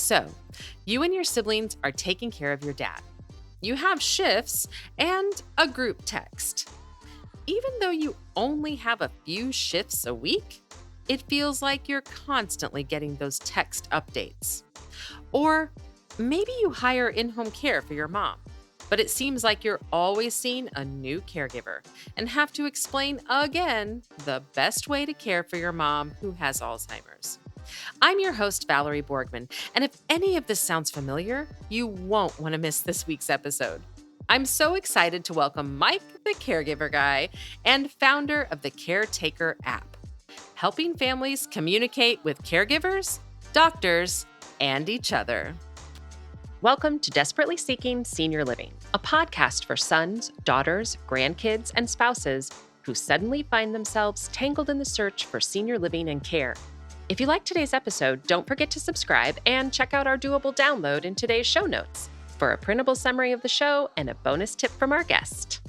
So, you and your siblings are taking care of your dad. You have shifts and a group text. Even though you only have a few shifts a week, it feels like you're constantly getting those text updates. Or maybe you hire in-home care for your mom, but it seems like you're always seeing a new caregiver and have to explain again the best way to care for your mom who has Alzheimer's. I'm your host, Valerie Borgman, and if any of this sounds familiar, you won't want to miss this week's episode. I'm so excited to welcome Mike the Caregiver Guy and founder of the CareTrainr app, helping families communicate with caregivers, doctors, and each other. Welcome to Desperately Seeking Senior Living, a podcast for sons, daughters, grandkids, and spouses who suddenly find themselves tangled in the search for senior living and care. If you like today's episode, don't forget to subscribe and check out our doable download in today's show notes for a printable summary of the show and a bonus tip from our guest.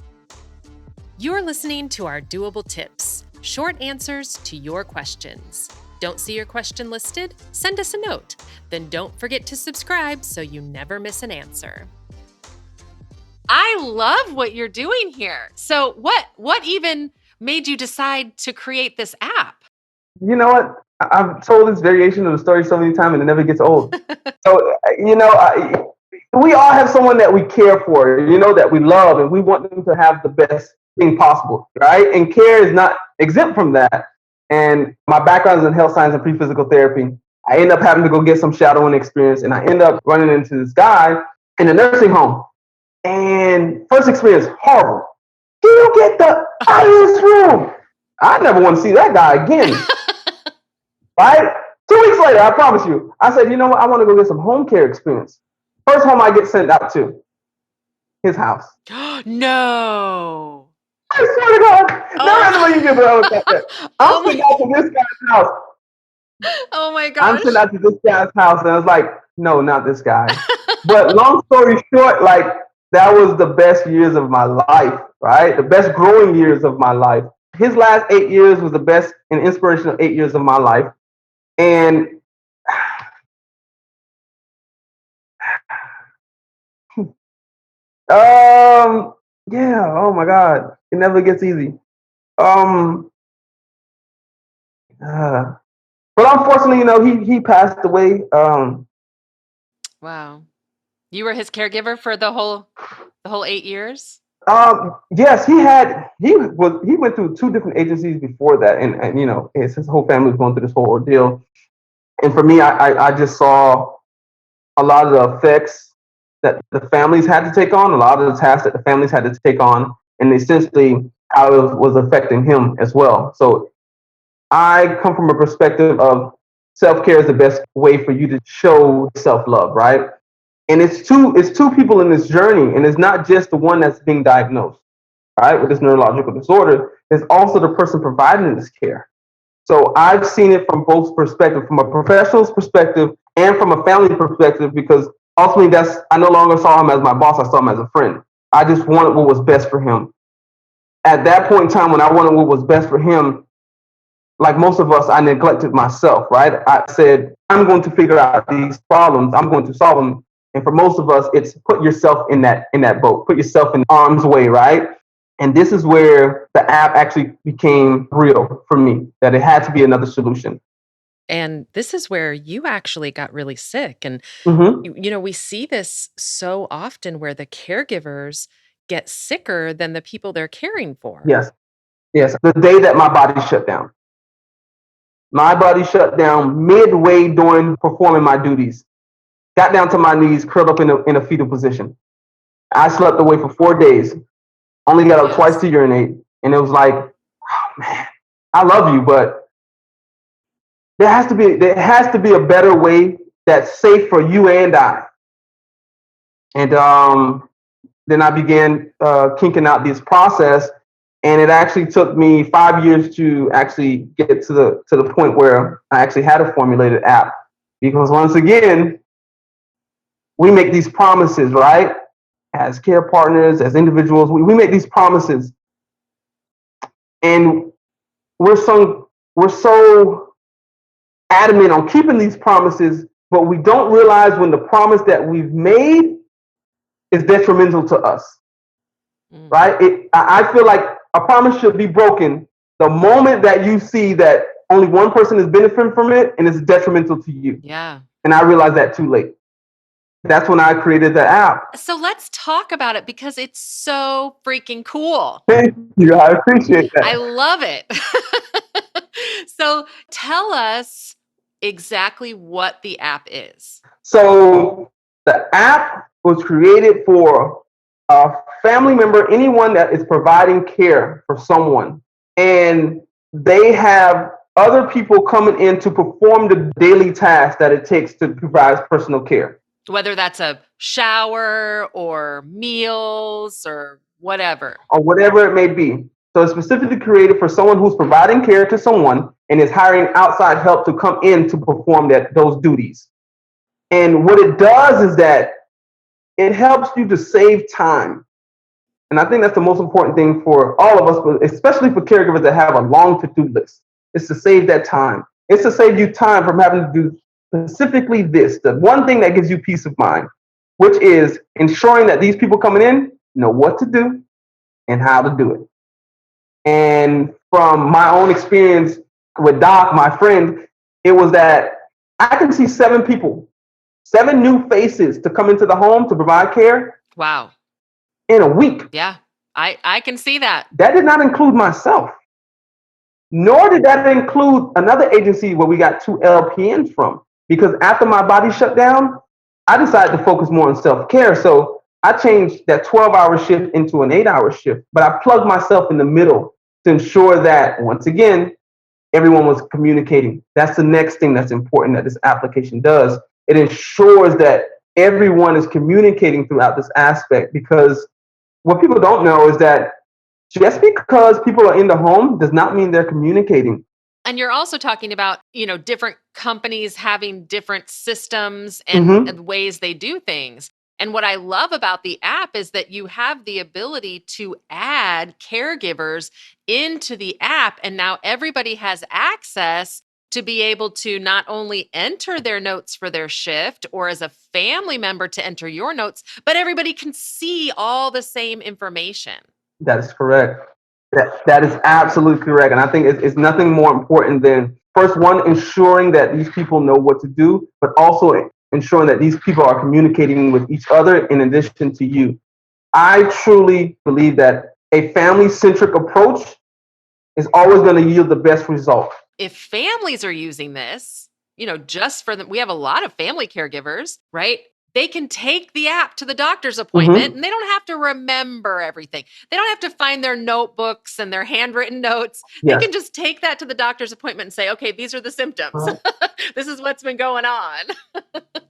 You're listening to our doable tips, short answers to your questions. Don't see your question listed? Send us a note. Then don't forget to subscribe so you never miss an answer. I love what you're doing here. So what even made you decide to create this app? You know what? I've told this variation of the story so many times and it never gets old. So, we all have someone that we care for, that we love, and we want them to have the best thing possible, right? And care is not exempt from that. And my background is in health science and pre-physical therapy. I end up having to go get some shadowing experience, and I end up running into this guy in a nursing home. And first experience, horrible. You get the out of this room. I never want to see that guy again. Right? 2 weeks later, I promise you, I said, you know what? I want to go get some home care experience. First home I get sent out to, his house. No. I swear to God. Never way you get that. I'm sent out to this guy's house. Oh my gosh. I'm sent out to this guy's house, and I was like, no, not this guy. But long story short, that was the best years of my life, right? The best growing years of my life. His last 8 years was the best and inspirational 8 years of my life. And oh my God, it never gets easy. But unfortunately, he passed away. Wow. You were his caregiver for the whole 8 years? Yes, he went through 2 different agencies before that, and his whole family was going through this whole ordeal. And for me, I just saw a lot of the effects that the families had to take on, a lot of the tasks that the families had to take on, and essentially how it was affecting him as well. So I come from a perspective of self-care is the best way for you to show self-love, right? And it's two people in this journey, and it's not just the one that's being diagnosed, right, with this neurological disorder. It's also the person providing this care. So I've seen it from both perspectives, from a professional's perspective and from a family perspective, because ultimately I no longer saw him as my boss, I saw him as a friend. I just wanted what was best for him. At that point in time, when I wanted what was best for him, like most of us, I neglected myself, right? I said, I'm going to figure out these problems, I'm going to solve them. And for most of us, it's put yourself in that boat, put yourself in harm's way, right? And this is where the app actually became real for me, that it had to be another solution. And this is where you actually got really sick. And, we see this so often where the caregivers get sicker than the people they're caring for. Yes. The day that my body shut down. My body shut down midway during performing my duties. Got down to my knees, curled up in a fetal position. I slept away for 4 days. Only got up twice to urinate. And it was like, oh man, I love you, but there has to be a better way that's safe for you and I. And then I began kinking out this process, and it actually took me 5 years to actually get to the point where I actually had a formulated app. Because once again, we make these promises, right? As care partners, as individuals, we make these promises, and we're so adamant on keeping these promises but we don't realize when the promise that we've made is detrimental to us, right? I feel like a promise should be broken the moment that you see that only one person is benefiting from it and it's detrimental to you. Yeah. And I realized that too late. That's when I created the app. So let's talk about it because it's so freaking cool. Thank you. I appreciate that. I love it. So tell us exactly what the app is. So the app was created for a family member, anyone that is providing care for someone. And they have other people coming in to perform the daily tasks that it takes to provide personal care. Whether that's a shower or meals or whatever. Or whatever it may be. So it's specifically created for someone who's providing care to someone and is hiring outside help to come in to perform those duties. And what it does is that it helps you to save time. And I think that's the most important thing for all of us, but especially for caregivers that have a long to-do list. It's to save that time. It's to save you time from having to do specifically this, the one thing that gives you peace of mind, which is ensuring that these people coming in know what to do and how to do it. And from my own experience with Doc, my friend, it was that I can see 7 people, 7 new faces to come into the home to provide care. Wow. In a week. Yeah, I can see that. That did not include myself, nor did that include another agency where we got 2 LPNs from. Because after my body shut down, I decided to focus more on self-care. So I changed that 12-hour shift into an 8-hour shift, but I plugged myself in the middle to ensure that, once again, everyone was communicating. That's the next thing that's important that this application does. It ensures that everyone is communicating throughout this aspect, because what people don't know is that just because people are in the home does not mean they're communicating. And you're also talking about, different companies having different systems and ways they do things. And what I love about the app is that you have the ability to add caregivers into the app. And now everybody has access to be able to not only enter their notes for their shift or as a family member to enter your notes, but everybody can see all the same information. That is correct. That is absolutely correct. And I think it's nothing more important than, first, one, ensuring that these people know what to do, but also ensuring that these people are communicating with each other in addition to you. I truly believe that a family-centric approach is always going to yield the best result. If families are using this, just for them, we have a lot of family caregivers, right? They can take the app to the doctor's appointment and they don't have to remember everything. They don't have to find their notebooks and their handwritten notes. Yes. They can just take that to the doctor's appointment and say, okay, these are the symptoms. This is what's been going on.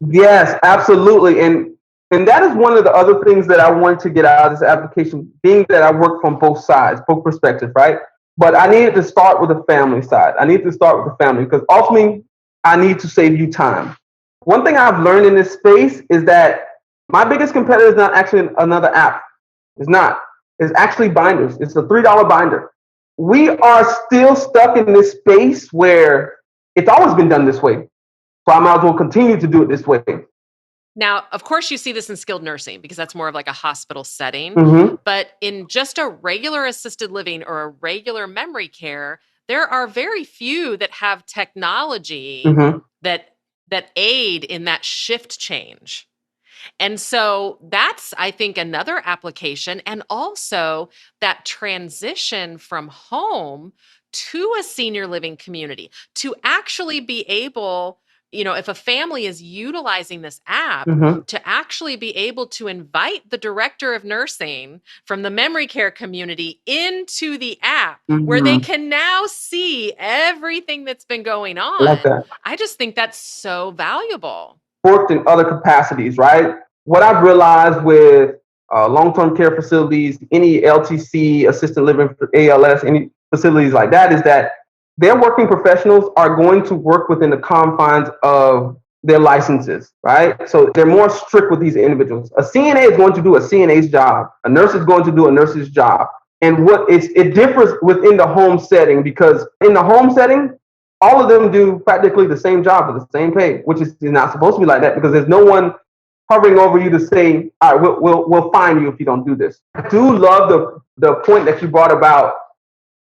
Yes, absolutely. And that is one of the other things that I want to get out of this application, being that I work from both sides, both perspectives, right? But I needed to start with the family side. I need to start with the family because ultimately I need to save you time. One thing I've learned in this space is that my biggest competitor is not actually another app. It's not. It's actually binders. It's a $3 binder. We are still stuck in this space where it's always been done this way. So I might as well continue to do it this way. Now, of course, you see this in skilled nursing because that's more of like a hospital setting. But in just a regular assisted living or a regular memory care, there are very few that have technology that aid in that shift change. And so that's, I think, another application. And also that transition from home to a senior living community to actually be able, if a family is utilizing this app, to actually be able to invite the director of nursing from the memory care community into the app where they can now see everything that's been going on. Like that. I just think that's so valuable. Worked in other capacities, right? What I've realized with long-term care facilities, any LTC, assisted living, ALS, any facilities like that, is that their working professionals are going to work within the confines of their licenses, right? So they're more strict with these individuals. A CNA is going to do a CNA's job. A nurse is going to do a nurse's job. And it differs within the home setting, because in the home setting, all of them do practically the same job for the same pay, which is not supposed to be like that because there's no one hovering over you to say, all right, we'll fine you if you don't do this. I do love the point that you brought about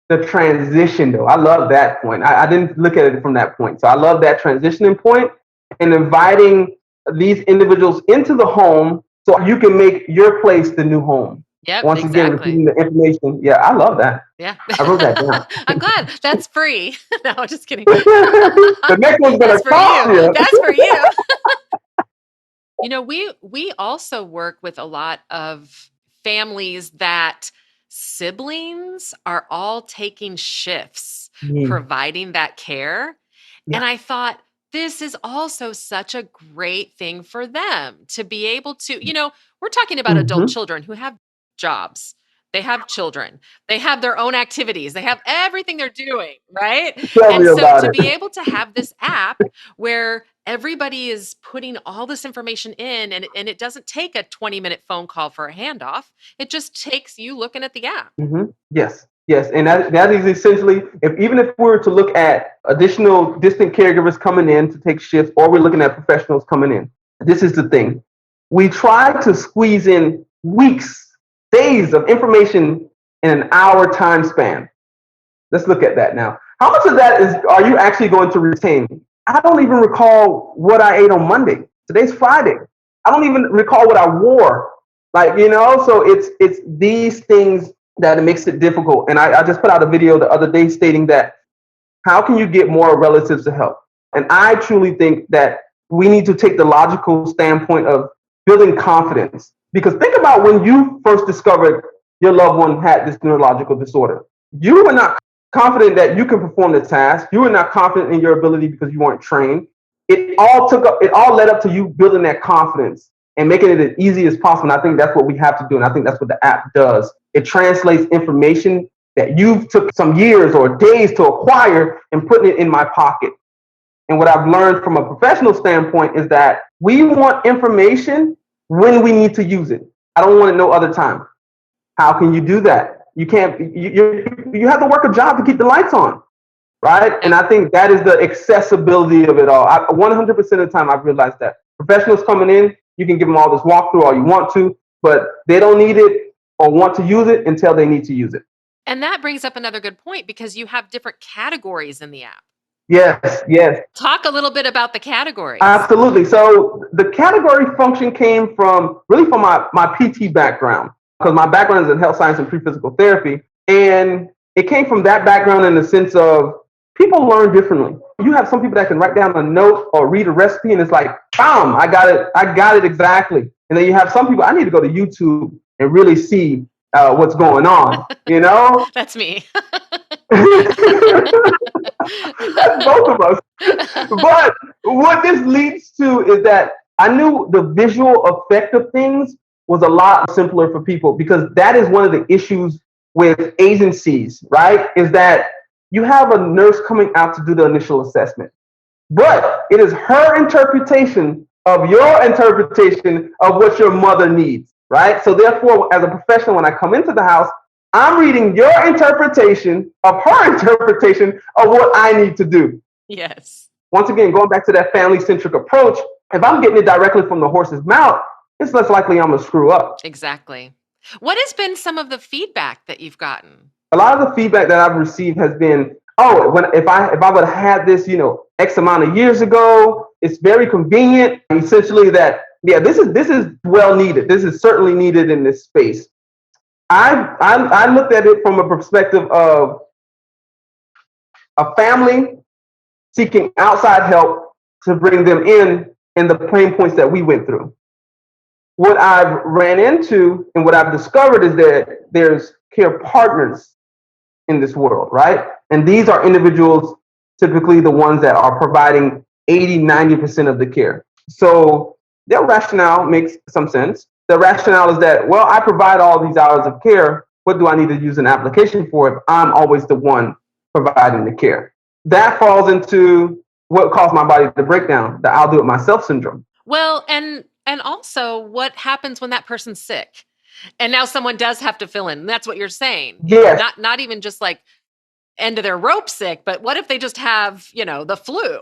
the transition, though. I love that point. I didn't look at it from that point. So I love that transitioning point and inviting these individuals into the home so you can make your place the new home. Yep, Once again, exactly. repeating the information. Yeah, I love that. Yeah. I wrote that down. I'm glad. That's free. No, just kidding. The next one's going That's to for cost you. you. That's for you. You know, we also work with a lot of families that siblings are all taking shifts Mm, providing that care. And yeah. I thought this is also such a great thing for them to be able to, we're talking about adult Mm-hmm. children who have jobs. They have children. They have their own activities. They have everything they're doing, right? Tell And me so about to it. be able to have this app where everybody is putting all this information in and it doesn't take a 20-minute phone call for a handoff. It just takes you looking at the app. Yes, yes, and that is essentially even if we were to look at additional distant caregivers coming in to take shifts, or we're looking at professionals coming in. This is the thing: we try to squeeze in weeks, days of information in an hour time span. Let's look at that now. How much of that are you actually going to retain? I don't even recall what I ate on Monday. Today's Friday. I don't even recall what I wore. So it's these things that makes it difficult. And I just put out a video the other day stating that how can you get more relatives to help? And I truly think that we need to take the logical standpoint of building confidence. Because think about when you first discovered your loved one had this neurological disorder. You were not confident that you can perform the task. You were not confident in your ability because you weren't trained. It all led up to you building that confidence and making it as easy as possible. And I think that's what we have to do. And I think that's what the app does. It translates information that you've took some years or days to acquire and putting it in my pocket. And what I've learned from a professional standpoint is that we want information when we need to use it. I don't want it no other time. How can you do that? You can't. You have to work a job to keep the lights on, right? And I think that is the accessibility of it all. 100% of the time, I've realized that professionals coming in, you can give them all this walkthrough all you want to, but they don't need it or want to use it until they need to use it. And that brings up another good point because you have different categories in the app. Yes, yes. Talk a little bit about the categories. Absolutely. So the category function came from my PT background, because my background is in health science and pre-physical therapy. And it came from that background in the sense of people learn differently. You have some people that can write down a note or read a recipe and it's like, bam, I got it exactly. And then you have some people, I need to go to YouTube and really see what's going on, That's me. That's both of us. But what this leads to is that I knew the visual effect of things was a lot simpler for people, because that is one of the issues with agencies, right? Is that you have a nurse coming out to do the initial assessment, but it is her interpretation of your interpretation of what your mother needs, right? So therefore, as a professional, when I come into the house, I'm reading your interpretation of her interpretation of what I need to do. Yes. Once again, going back to that family-centric approach, if I'm getting it directly from the horse's mouth, it's less likely I'm going to screw up. Exactly. What has been some of the feedback that you've gotten? A lot of the feedback that I've received has been, if I would have had this, X amount of years ago, it's very convenient. Essentially that, this is well needed. This is certainly needed in this space. I looked at it from a perspective of a family seeking outside help to bring them in the pain points that we went through. What I've ran into and what I've discovered is that there's care partners in this world, right? And these are individuals, typically the ones that are providing 80-90% of the care. So their rationale makes some sense. The rationale is that, well, I provide all these hours of care. What do I need to use an application for if I'm always the one providing the care? That falls into what caused my body to break down, the I'll do it myself syndrome. Well, and also what happens when that person's sick? And now someone does have to fill in. That's what you're saying. Yes. Not even just like end of their rope sick, but what if they just have, the flu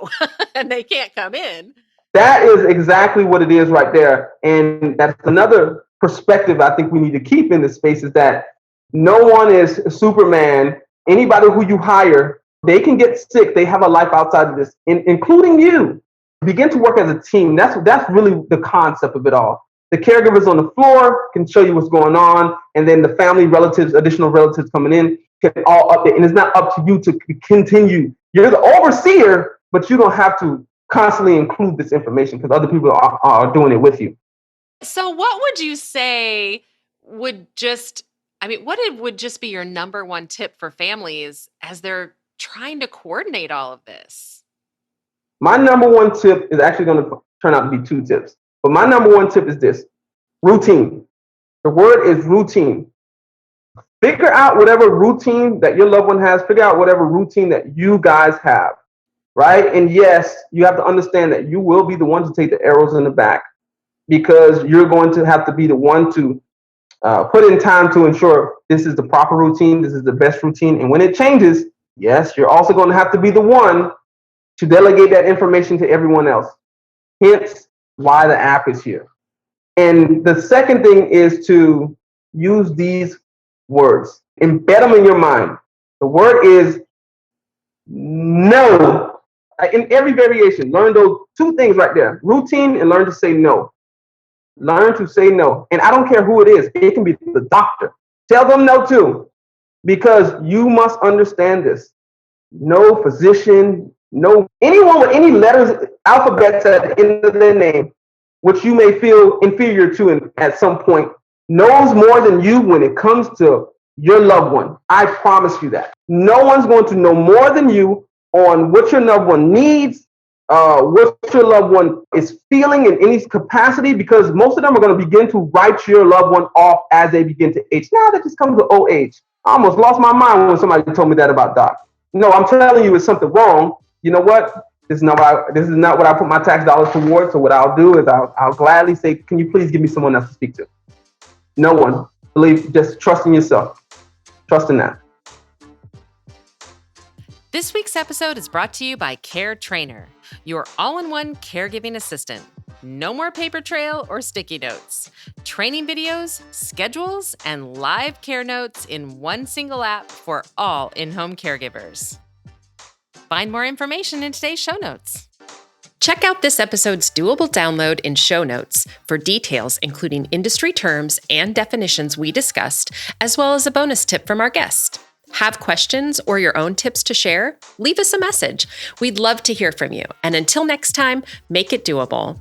and they can't come in? That is exactly what it is right there. And that's another perspective I think we need to keep in this space, is that no one is Superman. Anybody who you hire, they can get sick. They have a life outside of this, including you. Begin to work as a team. That's really the concept of it all. The caregivers on the floor can show you what's going on, and then the family relatives, additional relatives coming in, can all update. And it's not up to you to continue. You're the overseer, but you don't have to constantly include this information because other people are doing it with you. So what would you say would just be your number one tip for families as they're trying to coordinate all of this? My number one tip is actually going to turn out to be 2 tips. But my number one tip is this: routine. The word is routine. Figure out whatever routine that your loved one has. Figure out whatever routine that you guys have, right? And yes, you have to understand that you will be the one to take the arrows in the back, because you're going to have to be the one to put in time to ensure this is the proper routine, this is the best routine. And when it changes, yes, you're also going to have to be the one to delegate that information to everyone else. Hence why the app is here. And the second thing is to use these words, embed them in your mind. The word is no. In every variation, learn those 2 things right there: routine and learn to say no. Learn to say no. And I don't care who it is. It can be the doctor. Tell them no too, because you must understand this. No physician, no anyone with any letters, alphabets at the end of their name, which you may feel inferior to at some point, knows more than you when it comes to your loved one. I promise you that. No one's going to know more than you on what your loved one needs, what your loved one is feeling in any capacity, because most of them are going to begin to write your loved one off as they begin to age. Now that just comes to old age. I almost lost my mind when somebody told me that about Doc. No, I'm telling you, it's something wrong. You know what? This is not what I put my tax dollars towards. So what I'll do is I'll gladly say, can you please give me someone else to speak to? No one. Just trust in yourself. Trust in that. This week's episode is brought to you by CareTrainr, your all-in-one caregiving assistant. No more paper trail or sticky notes. Training videos, schedules, and live care notes in one single app for all in-home caregivers. Find more information in today's show notes. Check out this episode's doable download in show notes for details, including industry terms and definitions we discussed, as well as a bonus tip from our guest. Have questions or your own tips to share? Leave us a message. We'd love to hear from you. And until next time, make it doable.